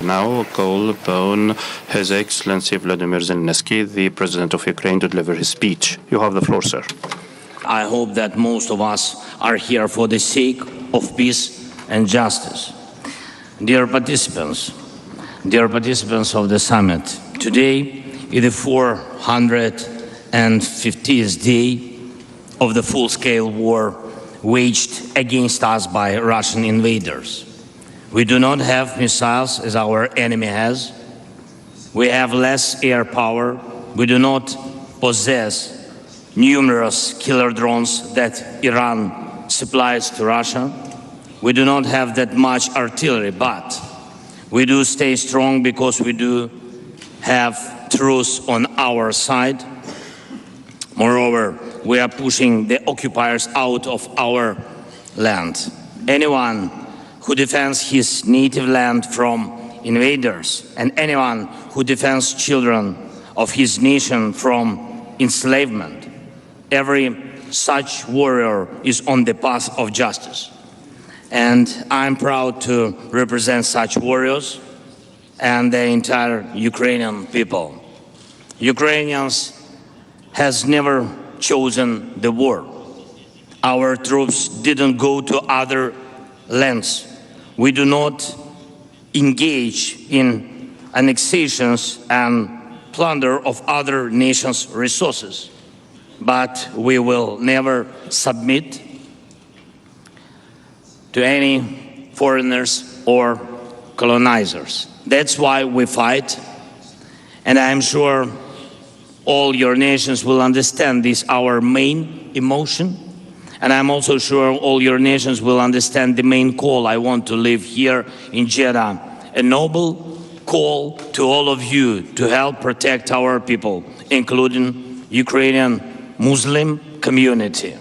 Now call upon His Excellency Vladimir Zelensky, the President of Ukraine, to deliver his speech. You have the floor, sir. I hope that most of us are here for the sake of peace and justice. Dear participants of the summit, today is the 450th day of the full-scale war waged against us by Russian invaders. We do not have missiles as our enemy has. We have less air power. We do not possess numerous killer drones that Iran supplies to Russia. We do not have that much artillery, but we do stay strong because we do have truth on our side. Moreover, we are pushing the occupiers out of our land. Anyone who defends his native land from invaders, and anyone who defends children of his nation from enslavement, every such warrior is on the path of justice. And I'm proud to represent such warriors and the entire Ukrainian people. Ukrainians has never chosen the war. Our troops didn't go to other lands. We do not engage in annexations and plunder of other nations' resources, but we will never submit to any foreigners or colonizers. That's why we fight, and I'm sure all your nations will understand this, our main emotion. And I'm also sure all your nations will understand the main call I want to leave here in Jeddah, a noble call to all of you to help protect our people, including Ukrainian Muslim community.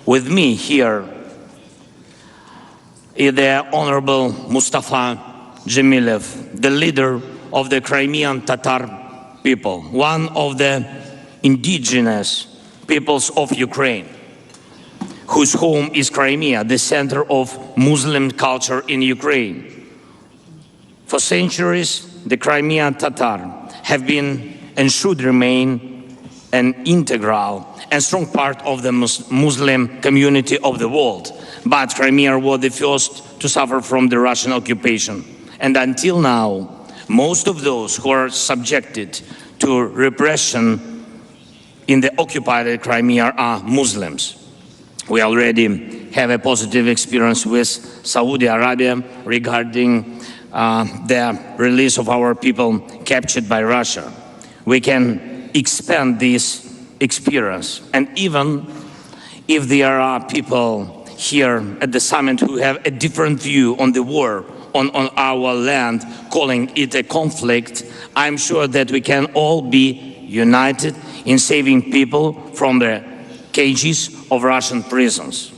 With me here is the Honorable Mustapha Джемилев, the leader of the Crimean Tatar people, one of the indigenous peoples of Ukraine, whose home is Crimea, the center of Muslim culture in Ukraine. For centuries, the Crimean Tatar have been and should remain an integral and strong part of the Muslim community of the world. But Crimea was the first to suffer from the Russian occupation. And until now, most of those who are subjected to repression in the occupied Crimea are Muslims. We already have a positive experience with Saudi Arabia regarding the release of our people captured by Russia. We can expand this experience. And even if there are people here at the summit who have a different view on the war on our land, calling it a conflict, I'm sure that we can all be united in saving people from the cages of Russian prisons.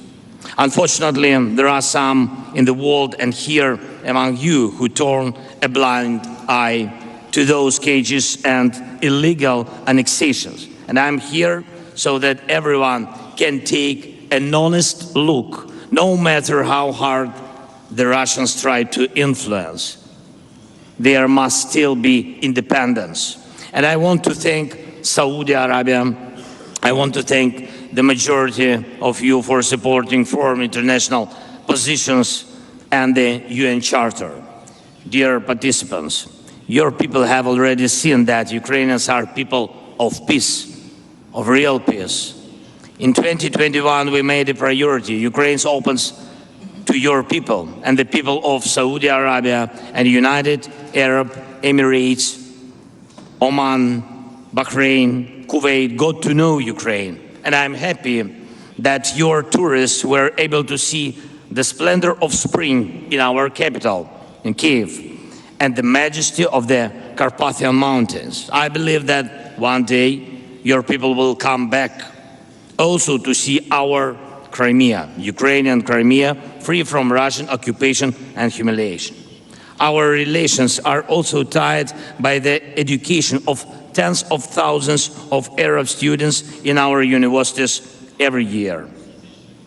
Unfortunately, there are some in the world and here among you who turn a blind eye to those cages and illegal annexations. And I'm here so that everyone can take an honest look, no matter how hard the Russians try to influence. There must still be independence. And I want to thank Saudi Arabia. I want to thank the majority of you for supporting firm international positions and the UN Charter. Dear participants, your people have already seen that Ukrainians are people of peace, of real peace. In 2021, we made a priority. Ukraine opens to your people and the people of Saudi Arabia and United Arab Emirates, Oman, Bahrain, Kuwait got to know Ukraine. And I'm happy that your tourists were able to see the splendor of spring in our capital, in Kiev, and the majesty of the Carpathian Mountains. I believe that one day your people will come back also to see our Crimea, Ukrainian Crimea, free from Russian occupation and humiliation. Our relations are also tied by the education of tens of thousands of Arab students in our universities every year.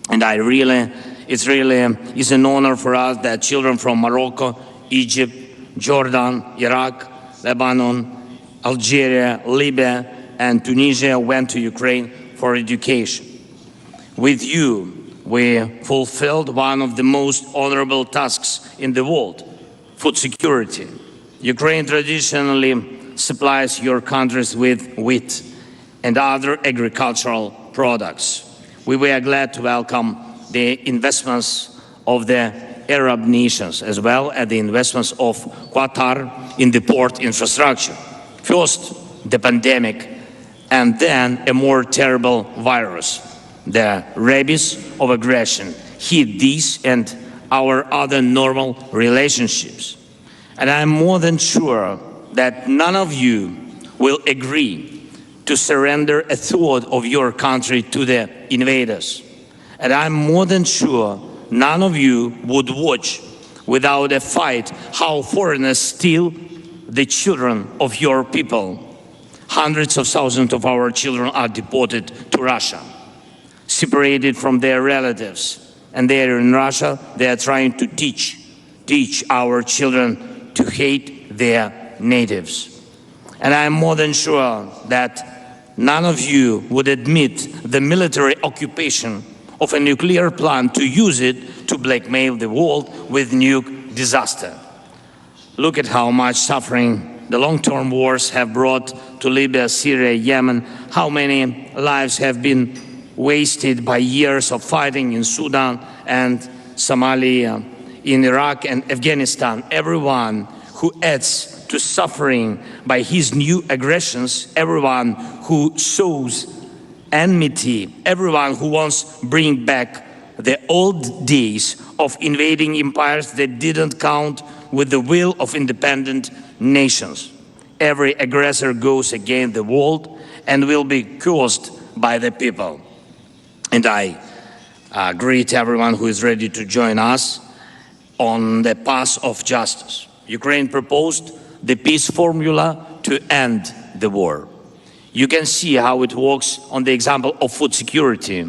And it really is an honor for us that children from Morocco, Egypt, Jordan, Iraq, Lebanon, Algeria, Libya, and Tunisia went to Ukraine for education. With you, we fulfilled one of the most honorable tasks in the world, food security. Ukraine traditionally supplies your countries with wheat and other agricultural products. We were glad to welcome the investments of the Arab nations, as well as the investments of Qatar in the port infrastructure. First, the pandemic, and then a more terrible virus, the rabies of aggression, hit these and our other normal relationships. And I'm more than sure that none of you will agree to surrender a third of your country to the invaders. And I'm more than sure none of you would watch without a fight how foreigners steal the children of your people. Hundreds of thousands of our children are deported to Russia, separated from their relatives. And there in Russia, they are trying to teach our children to hate their natives. And I'm more than sure that none of you would admit the military occupation of a nuclear plant to use it to blackmail the world with nuke disaster. Look at how much suffering the long-term wars have brought to Libya, Syria, Yemen, how many lives have been wasted by years of fighting in Sudan and Somalia, in Iraq and Afghanistan. Everyone who adds to suffering by his new aggressions, everyone who sows enmity, everyone who wants to bring back the old days of invading empires that didn't count with the will of independent nations. Every aggressor goes against the world and will be cursed by the people. And I greet everyone who is ready to join us on the path of justice. Ukraine proposed the peace formula to end the war. You can see how it works on the example of food security,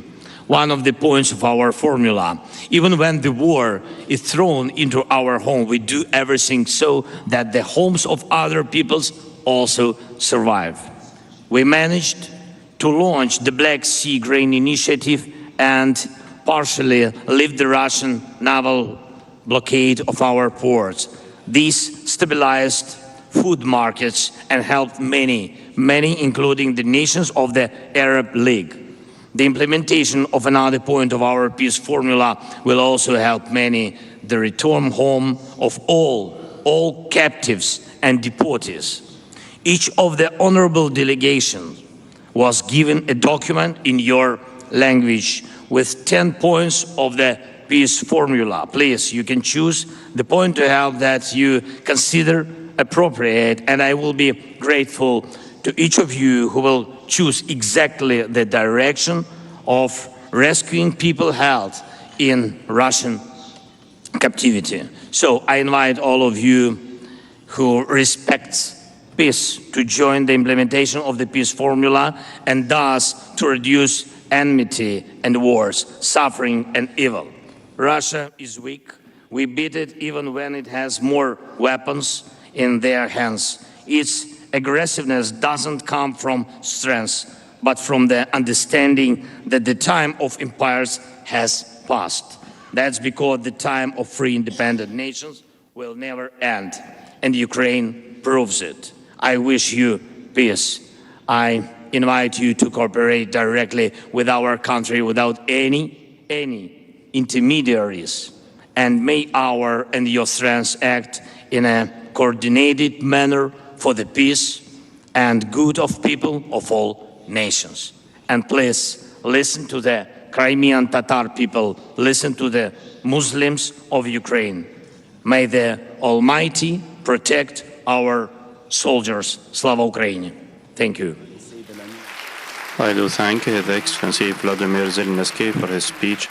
one of the points of our formula. Even when the war is thrown into our home, we do everything so that the homes of other peoples also survive. We managed to launch the Black Sea Grain Initiative and partially lift the Russian naval blockade of our ports. This stabilized food markets and helped many, including the nations of the Arab League. The implementation of another point of our peace formula will also help many, the return home of all captives and deportees. Each of the honorable delegations was given a document in your language with 10 points of the peace formula. Please, you can choose the point to help that you consider appropriate, and I will be grateful to each of you who will choose exactly the direction of rescuing people held in Russian captivity. So I invite all of you who respect peace to join the implementation of the peace formula and thus to reduce enmity and wars, suffering and evil. Russia is weak. We beat it even when it has more weapons in their hands. Its aggressiveness doesn't come from strength, but from the understanding that the time of empires has passed. That's because the time of free independent nations will never end, and Ukraine proves it. I wish you peace. I invite you to cooperate directly with our country without any intermediaries, and may our and your strengths act in a coordinated manner for the peace and good of people of all nations. And please listen to the Crimean Tatar people, listen to the Muslims of Ukraine. May the Almighty protect our soldiers. Slava Ukraini. Thank you. I do thank His Excellency Vladimir Zelensky for his speech.